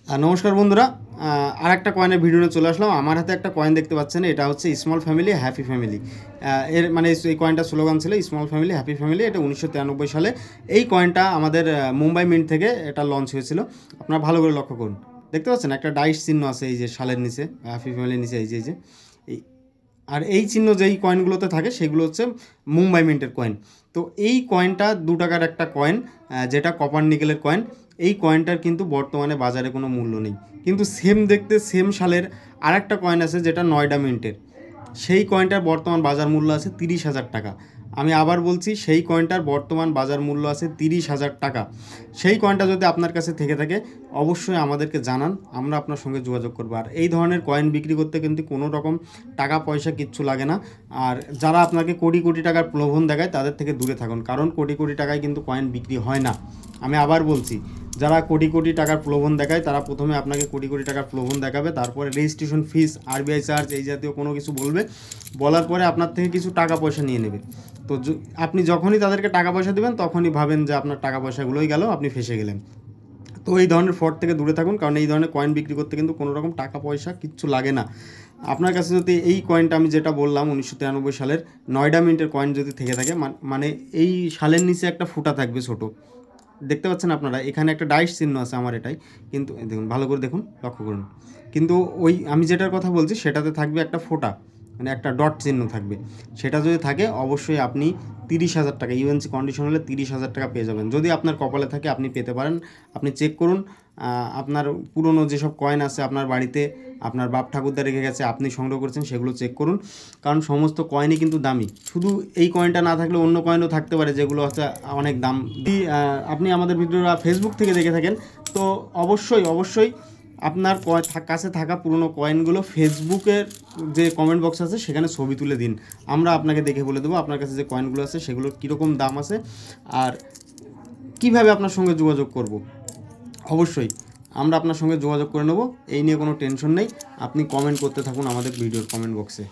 নমস্কার বন্ধুরা, আর একটা কয়েনের ভিডিও নিয়ে চলে আসলাম। আমার হাতে একটা কয়েন দেখতে পাচ্ছেন, এটা হচ্ছে স্মল ফ্যামিলি হ্যাপি ফ্যামিলি। এর মানে এই কয়েনটার স্লোগান ছিল স্মল ফ্যামিলি হ্যাপি ফ্যামিলি। এটা 1993 সালে এই কয়েনটা আমাদের মুম্বাই মিন্ট থেকে এটা লঞ্চ হয়েছিল। আপনারা ভালো করে লক্ষ্য করুন, দেখতে পাচ্ছেন একটা ডাইস চিহ্ন আছে এই যে সালের নিচে, হ্যাপি ফ্যামিলির নিচে এই যে এই। আর এই চিহ্ন যেই কয়েনগুলোতে থাকে সেগুলো হচ্ছে মুম্বাই মিন্টের কয়েন। তো এই কয়েনটা 2 টাকার একটা কয়েন, যেটা কপার নিকেলের কয়েন। এই কয়েনটার কিন্তু বর্তমানে বাজারে কোনো মূল্য নেই, কিন্তু সেম দেখতে সেম সালের আরেকটা কয়েন আছে যেটা নয়ডা মিন্টের। সেই কয়েনটার বর্তমান বাজার মূল্য আছে 30,000 টাকা। আমি আবার বলছি, সেই কয়েনটার বর্তমান বাজার মূল্য আছে 30,000 টাকা। সেই কয়েনটা যদি আপনার কাছে থেকে থাকে অবশ্যই আমাদেরকে জানান, আমরা আপনার সঙ্গে যোগাযোগ করবো। আর এই ধরনের কয়েন বিক্রি করতে কিন্তু কোনো রকম টাকা পয়সা কিচ্ছু লাগে না। আর যারা আপনাকে কোটি কোটি টাকার প্রলোভন দেখায় তাদের থেকে দূরে থাকুন, কারণ কোটি কোটি টাকায় কিন্তু কয়েন বিক্রি হয় না। আমি আবার বলছি, যারা কোটি কোটি টাকার প্রলোভন দেখায় তারা প্রথমে আপনাকে কোটি কোটি টাকার প্রলোভন দেখাবে, তারপরে রেজিস্ট্রেশন ফিস, আরবিআই চার্জ, এই জাতীয় কোনো কিছু বলবে। বলার পরে আপনার থেকে কিছু টাকা পয়সা নিয়ে নেবে। তো আপনি যখনই তাদেরকে টাকা পয়সা দেবেন তখনই ভাবেন যে আপনার টাকা পয়সাগুলোই গেল, আপনি ফেসে গেলেন। তো এই ধরনের ফ্রড থেকে দূরে থাকুন, কারণ এই ধরনের কয়েন বিক্রি করতে কিন্তু কোনো রকম টাকা পয়সা কিচ্ছু লাগে না। আপনার কাছে যদি এই কয়েনটা আমি যেটা বললাম 1993 সালের নয়ডা মিন্টের কয়েন যদি থেকে থাকে, মানে এই সালের নিচে একটা ফুটা থাকবে ছোট, দেখতে পাচ্ছেন আপনারা, এখানে একটা ডাইস চিহ্ন আছে আমার এটাই, কিন্তু দেখুন ভালো করে দেখুন, লক্ষ্য করুন। কিন্তু ওই আমি যেটার কথা বলছি সেটাতে থাকবে একটা ফোঁটা, মানে একটা ডট চিহ্ন থাকবে। সেটা যদি থাকে অবশ্যই আপনি 30,000 টাকা, ইউএনসি কন্ডিশন হলে 30,000 টাকা পেয়ে যাবেন। যদি আপনার কপালে থাকে আপনি পেতে পারেন। আপনি চেক করুন, আপনার পুরনো যেসব কয়েন আছে আপনার বাড়িতে, আপনার বাপ ঠাকুরদা রেখে গেছে, আপনি সংগ্রহ করছেন, সেগুলো চেক করুন। কারণ সমস্ত কয়েনই কিন্তু দামি, শুধু এই কয়েনটা না থাকলে অন্য কয়েনও থাকতে পারে যেগুলো হচ্ছে অনেক দাম। যদি আপনি আমাদের ভিডিওটা ফেসবুক থেকে দেখে থাকেন তো অবশ্যই অবশ্যই আপনার কাছে থাকা পুরনো কয়েনগুলো ফেসবুকের যে কমেন্ট বক্স আছে সেখানে ছবি তুলে দিন। আমরা আপনাকে দেখে বলে দেবো আপনার কাছে যে কয়েনগুলো আছে সেগুলোর কীরকম দাম আছে আর কিভাবে আপনার সঙ্গে যোগাযোগ করব। অবশ্যই আমরা আপনার সঙ্গে যোগাযোগ করে নেব, এই নিয়ে কোনো টেনশন নেই। আপনি কমেন্ট করতে থাকুন আমাদের ভিডিওর কমেন্ট বক্সে।